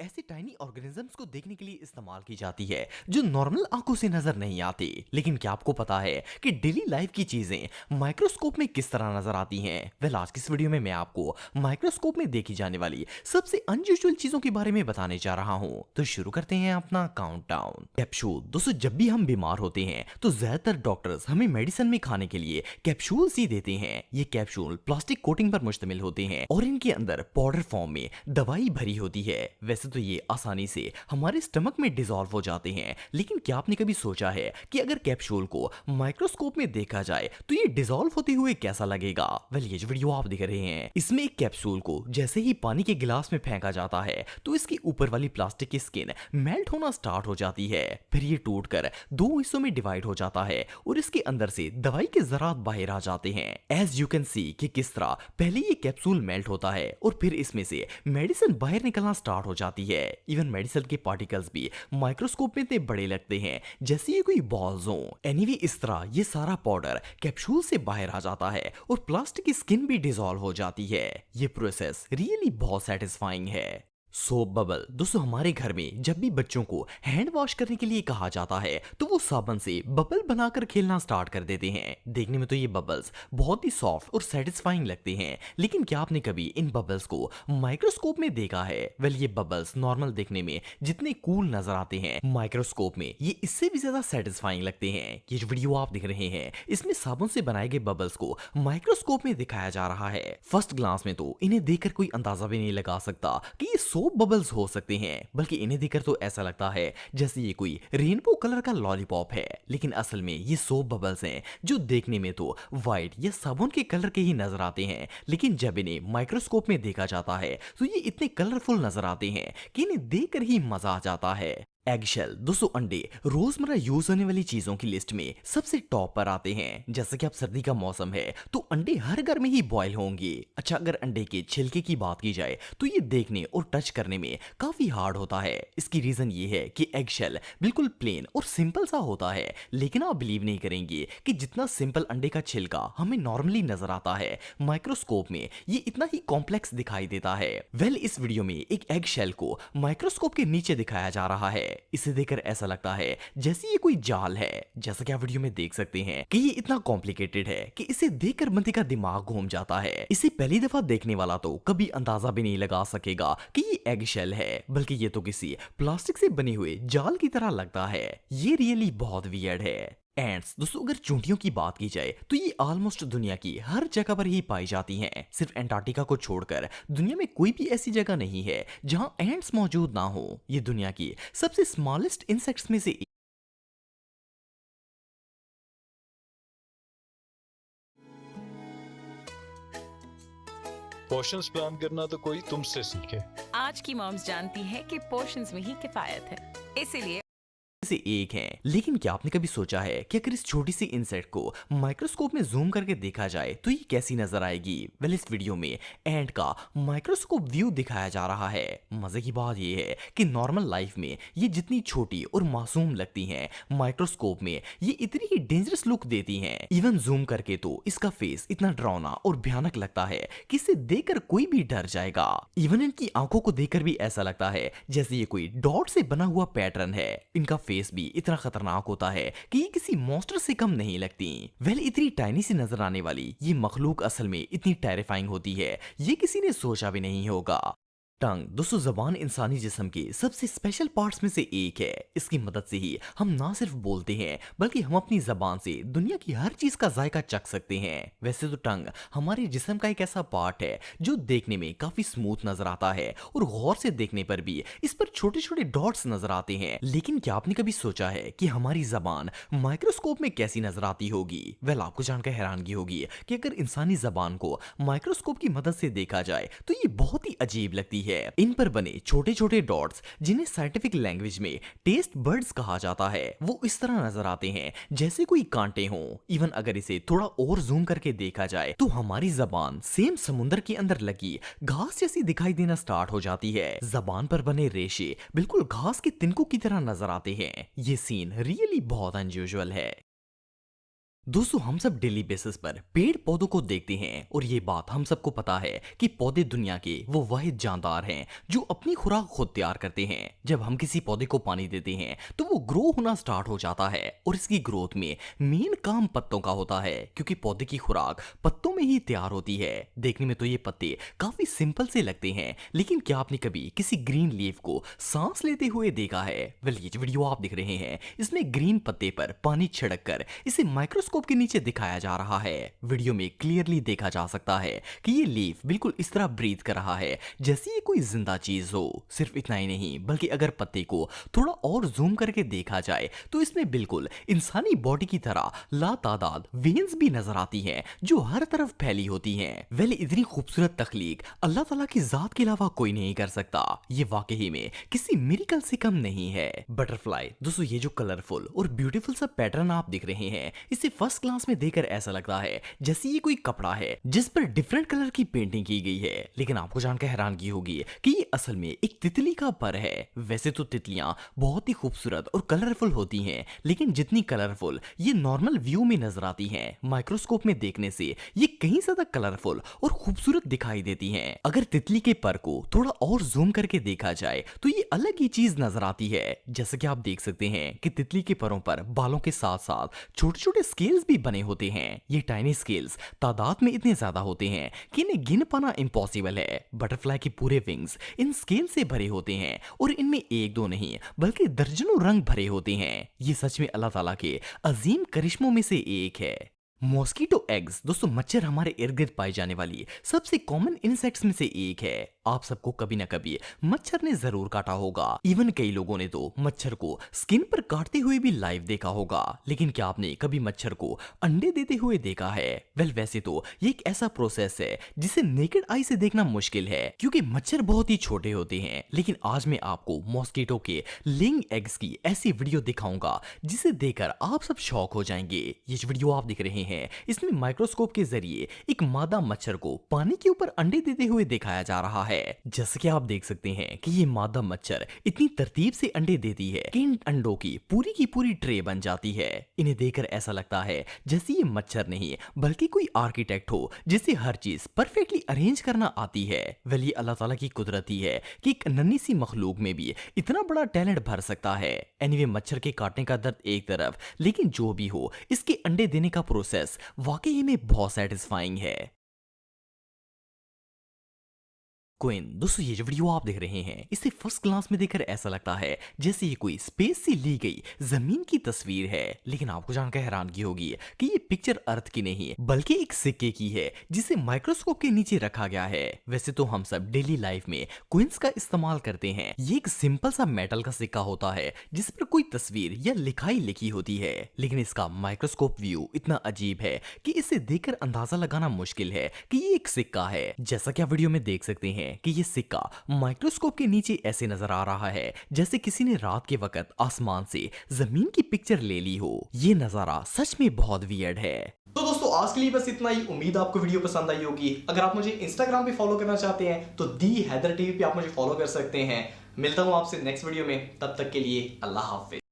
ऐसे tiny organisms को देखने के लिए इस्तेमाल की जाती है जो नॉर्मल आंखों से नजर नहीं आती। लेकिन क्या आपको पता है कि डेली लाइफ की चीजें माइक्रोस्कोप में किस तरह नजर आती हैं? वेल, आज की इस वीडियो में मैं आपको माइक्रोस्कोप में देखी जाने वाली सबसे अनयूजुअल चीजों के बारे में बताने जा रहा हूं। तो शुरू करते हैं अपना काउंटडाउन। कैप्सूल। दोस्तों, जब भी हम बीमार होते हैं तो ज्यादातर डॉक्टर्स हमें मेडिसिन में खाने के लिए कैप्सूल्स ही देते हैं। ये कैप्सूल प्लास्टिक कोटिंग पर मुश्तमिल होते हैं और इनके अंदर पाउडर फॉर्म में दवाई भरी होती है। वैसे तो ये आसानी से हमारे स्टमक में डिसॉल्व हो जाते हैं, लेकिन क्या आपने कभी सोचा है कि अगर कैप्सूल को माइक्रोस्कोप में देखा जाए तो ये डिसॉल्व होते हुए कैसा लगेगा? वेल, ये जो वीडियो आप देख रहे हैं इसमें एक कैप्सूल को जैसे ही पानी के गिलास में फेंका जाता है तो इसकी ऊपर वाली प्लास्टिक की स्किन मेल्ट होना स्टार्ट हो जाती है। फिर ये टूटकर दो हिस्सों में डिवाइड हो जाता है और इसके अंदर से दवाई के जरात बाहर आ जाते हैं। एज यू कैन सी कि किस तरह पहले ये कैप्सूल मेल्ट होता है और फिर इसमें से मेडिसिन बाहर निकलना स्टार्ट हो जाती है। इवन मेडिसिन के पार्टिकल्स भी माइक्रोस्कोप में इतने बड़े लगते हैं जैसे ये कोई बॉल्स हो। एनीवे, इस तरह ये सारा पाउडर कैप्सूल से बाहर आ जाता है और प्लास्टिक की स्किन भी डिसॉल्व हो जाती है। ये प्रोसेस रियली बहुत सेटिस्फाइंग है। Soap bubble. दोस्तों, हमारे घर में जब भी बच्चों को हैंड वॉश करने के लिए कहा जाता है तो वो साबुन से बबल बनाकर खेलना स्टार्ट कर देते हैं। देखने में तो ये बबल्स बहुत ही सॉफ्ट और सेटिस्फाइंग लगते हैं, लेकिन क्या आपने कभी इन बबल्स को माइक्रोस्कोप में देखा है? वेल, ये बबल्स नॉर्मल देखने में जितने कूल नजर आते हैं, माइक्रोस्कोप में ये इससे भी ज्यादा सेटिस्फाइंग लगते हैं। ये जो वीडियो आप देख रहे हैं इसमें साबुन से बनाए गए बबल्स को माइक्रोस्कोप में दिखाया जा रहा है। फर्स्ट ग्लांस में तो इन्हें देखकर कोई अंदाजा भी नहीं लगा सकता कि ये सोप बबल्स हो सकते हैं, बल्कि इन्हें देखकर तो ऐसा लगता है जैसे ये कोई रेनबो कलर का लॉलीपॉप है। लेकिन असल में ये सोप बबल्स हैं जो देखने में तो व्हाइट या साबुन के कलर के ही नजर आते हैं, लेकिन जब इन्हें माइक्रोस्कोप में देखा जाता है तो ये इतने कलरफुल नजर आते हैं कि इन्हें देखकर ही मजा आ जाता है। एगशेल। दोस्तों, अंडे रोजमर्रा यूज होने वाली चीजों की लिस्ट में सबसे टॉप पर आते हैं। जैसे कि अब सर्दी का मौसम है तो अंडे हर घर में ही बॉयल होंगे। अच्छा, अगर अंडे के छिलके की बात की जाए तो ये देखने और टच करने में काफी हार्ड होता है। इसकी रीजन ये है कि एगशेल बिल्कुल प्लेन और सिंपल सा होता है, लेकिन आप बिलीव नहीं करेंगे कि जितना सिंपल अंडे का छिलका हमें नॉर्मली नजर आता है, माइक्रोस्कोप में ये इतना ही कॉम्प्लेक्स दिखाई देता है। वेल, इस वीडियो में एक एगशेल को माइक्रोस्कोप के नीचे दिखाया जा रहा है। इसे देखकर ऐसा लगता है जैसे ये कोई जाल है। जैसा कि आप वीडियो में देख सकते हैं कि ये इतना कॉम्प्लिकेटेड है कि इसे देखकर बंदे का दिमाग घूम जाता है। इसे पहली दफा देखने वाला तो कभी अंदाजा भी नहीं लगा सकेगा कि ये एग शेल है, बल्कि ये तो किसी प्लास्टिक से बने हुए जाल की तरह लगता है। ये रियली बहुत वियर्ड है। एंट्स। दोस्तों, अगर चूंटियों की बात की जाए तो ये ऑलमोस्ट दुनिया की हर जगह पर ही पाई जाती हैं। सिर्फ एंटार्क्टिका को छोड़कर दुनिया में कोई भी ऐसी जगह नहीं है जहां एंट्स मौजूद ना हो। ये दुनिया की सबसे स्मॉलेस्ट इंसेक्ट्स में से एक। पोर्शंस प्लान करना तो कोई तुमसे सीखे। आज की मॉम्स जानती है कि पोर्शंस में ही किफायत है, इसीलिए से एक है। लेकिन क्या आपने कभी सोचा है कि अगर इस छोटी सी इंसेक्ट को माइक्रोस्कोप में जूम करके देखा जाए तो ये कैसी नजर आएगी? वेल, इस वीडियो में एंट का माइक्रोस्कोप व्यू दिखाया जा रहा है। मजे की बात ये है कि नॉर्मल लाइफ में ये जितनी छोटी और मासूम लगती हैं, माइक्रोस्कोप में ये इतनी ही डेंजरस लुक देती हैं। इवन जूम करके तो इसका फेस इतना डरावना और भयानक लगता है कि इसे देखकर कोई भी डर जाएगा। इवन इनकी आंखों को देखकर भी ऐसा लगता है जैसे ये कोई डॉट से बना हुआ पैटर्न है। इनका फेस भी इतना खतरनाक होता है कि ये किसी मॉन्स्टर से कम नहीं लगती। वेल, इतनी टाइनी सी नजर आने वाली ये मखलूक असल में इतनी टेरिफाइंग होती है, ये किसी ने सोचा भी नहीं होगा। टंग। दोस्तों, जबान इंसानी जिस्म के सबसे स्पेशल पार्ट्स में से एक है। इसकी मदद से ही हम ना सिर्फ बोलते हैं बल्कि हम अपनी जबान से दुनिया की हर चीज का जायका चख सकते हैं। वैसे तो टंग हमारे जिस्म का एक ऐसा पार्ट है जो देखने में काफी स्मूथ नजर आता है और गौर से देखने पर भी इस पर छोटे छोटे डॉट्स नजर आते हैं। लेकिन क्या आपने कभी सोचा है कि हमारी जबान माइक्रोस्कोप में कैसी नजर आती होगी? वेल, आपको जानकर हैरानगी होगी कि अगर इंसानी जबान को माइक्रोस्कोप की मदद से देखा जाए तो ये बहुत ही अजीब लगती है। इन पर बने छोटे छोटे डॉट्स, जिन्हें साइंटिफिक लैंग्वेज में टेस्ट बर्ड्स कहा जाता है, वो इस तरह नजर आते हैं जैसे कोई कांटे हों। इवन अगर इसे थोड़ा और जूम करके देखा जाए तो हमारी जबान सेम समुद्र के अंदर लगी घास जैसी दिखाई देना स्टार्ट हो जाती है। जबान पर बने रेशे बिल्कुल घास के तिनकों की तरह नजर आते हैं। ये सीन रियली बहुत अनयूजुअल है। दोस्तों हम सब डेली बेसिस पर पेड़ पौधों को देखते हैं और ये बात हम सबको पता है कि पौधे दुनिया के वो वाहिद जानदार हैं जो अपनी खुराक खुद तैयार करते हैं। जब हम किसी पौधे को पानी देते हैं तो वो ग्रो होना स्टार्ट हो जाता है और इसकी ग्रोथ में मेन काम पत्तों का होता है क्योंकि पौधे की खुराक पत्तों में ही तैयार होती है। देखने में तो ये पत्ते काफी सिंपल से लगते हैं, लेकिन क्या आपने कभी किसी ग्रीन लीफ को सांस लेते हुए देखा है? वेल ये जो वीडियो आप देख रहे हैं इसमें ग्रीन पत्ते पर पानी छिड़क कर इसे माइक्रोस्कोप के नीचे दिखाया जा रहा है। वीडियो में क्लियरली देखा जा सकता है कि ये लीफ बिल्कुल इस तरह ब्रीथ कर रहा है जैसे ये कोई जिंदा चीज हो। सिर्फ इतना ही नहीं बल्कि अगर पत्ते को थोड़ा और जूम करके देखा जाए तो इसमें बिल्कुल इंसानी बॉडी की तरह लातादाद वेन्स भी नजर आती हैं जो हर तरफ फैली होती हैं। वेल इतनी खूबसूरत तख्लीक अल्लाह ताला की जात के अलावा कोई नहीं कर सकता। ये वाकई में किसी मिरेकल से कम नहीं है। बटरफ्लाई दोस्तों ये जो कलरफुल और ब्यूटीफुल सा पैटर्न आप देख रहे हैं इसे फर्स्ट क्लास में देखकर ऐसा लगता है जैसे ये कोई कपड़ा है जिस पर डिफरेंट कलर की पेंटिंग की गई है। लेकिन आपको जानकर हैरानगी होगी कि ये असल में एक तितली का पर है। वैसे तो तितलियां बहुत ही खूबसूरत और कलरफुल होती हैं, लेकिन जितनी कलरफुल ये नॉर्मल व्यू में नजर आती हैं, माइक्रोस्कोप में देखने से ये कहीं ज्यादा कलरफुल और खूबसूरत दिखाई देती हैं। अगर तितली के पर को थोड़ा और जूम करके देखा जाए तो ये अलग ही चीज नजर आती है। जैसे कि आप देख सकते हैं कि तितली के परों पर बालों के साथ साथ छोटे छोटे स्केल्स भी बने होते हैं। ये टाइनी स्केल्स तादाद में इतने ज्यादा होते हैं कि इन्हें गिन पाना इम्पॉसिबल है। बटरफ्लाई के पूरे विंग्स इन स्केल से भरे होते हैं और इनमें एक दो नहीं बल्कि दर्जनों रंग भरे होते हैं। ये सच में अल्लाह ताला के अजीम करिश्मों में से एक है। मॉस्किटो एग्स दोस्तों मच्छर हमारे इर्द गिर्द पाई जाने वाली सबसे कॉमन इंसेक्ट्स में से एक है। आप सबको कभी ना कभी मच्छर ने जरूर काटा होगा। इवन कई लोगों ने तो मच्छर को स्किन पर काटते हुए भी लाइव देखा होगा। लेकिन क्या आपने कभी मच्छर को अंडे देते हुए देखा है? वेल वैसे तो ये एक ऐसा प्रोसेस है जिसे नेकेड आई से देखना मुश्किल है क्योंकि मच्छर बहुत ही छोटे होते हैं। लेकिन आज मैं आपको मॉस्किटो के लेइंग एग्स की ऐसी वीडियो दिखाऊंगा जिसे देखकर आप सब शॉक हो जाएंगे। ये जो वीडियो आप देख रहे हैं इसमें माइक्रोस्कोप के जरिए एक मादा मच्छर को पानी के ऊपर अंडे देते हुए दिखाया जा रहा है। जैसे कि आप देख सकते हैं कि ये मादा मच्छर इतनी तरतीब से अंडे देती है कि इन अंडों की पूरी ट्रे बन जाती है। इन्हें देखकर ऐसा लगता है जैसे ये मच्छर नहीं बल्कि कोई आर्किटेक्ट हो जिसे हर चीज परफेक्टली अरेंज करना आती है। वेल ये अल्लाह ताला की कुदरत ही है कि एक नन्ही सी मखलूक में भी इतना बड़ा टैलेंट भर सकता है। एनीवे मच्छर के काटने का दर्द एक तरफ, लेकिन जो भी हो इसके अंडे देने का प्रोसेस वाकई में बहुत सेटिस्फाइंग है। क्वीन दोस्तों ये जो वीडियो आप देख रहे हैं इसे फर्स्ट क्लास में देखकर ऐसा लगता है जैसे ये कोई स्पेस से ली गई जमीन की तस्वीर है। लेकिन आपको जानकर हैरानगी होगी कि ये पिक्चर अर्थ की नहीं बल्कि एक सिक्के की है जिसे माइक्रोस्कोप के नीचे रखा गया है। वैसे तो हम सब डेली लाइफ में क्वींस का इस्तेमाल करते हैं। ये एक सिंपल सा मेटल का सिक्का होता है जिस पर कोई तस्वीर या लिखाई लिखी होती है, लेकिन इसका माइक्रोस्कोप व्यू इतना अजीब है कि इसे देखकर अंदाजा लगाना मुश्किल है कि ये एक सिक्का है। जैसा कि आप वीडियो में देख सकते हैं कि ये सिक्का माइक्रोस्कोप के नीचे ऐसे नजर आ रहा है जैसे किसी ने रात के वक्त आसमान से जमीन की पिक्चर ले ली हो। ये नजारा सच में बहुत वियर्ड है। तो दोस्तों आज के लिए बस इतना ही। उम्मीद आपको वीडियो पसंद आई होगी। अगर आप मुझे इंस्टाग्राम पे फॉलो करना चाहते हैं तो दी हैदर टीवी पे आप मुझे फॉलो कर सकते हैं। मिलता हूं आपसे नेक्स्ट वीडियो में, तब तक के लिए अल्लाह हाफिज।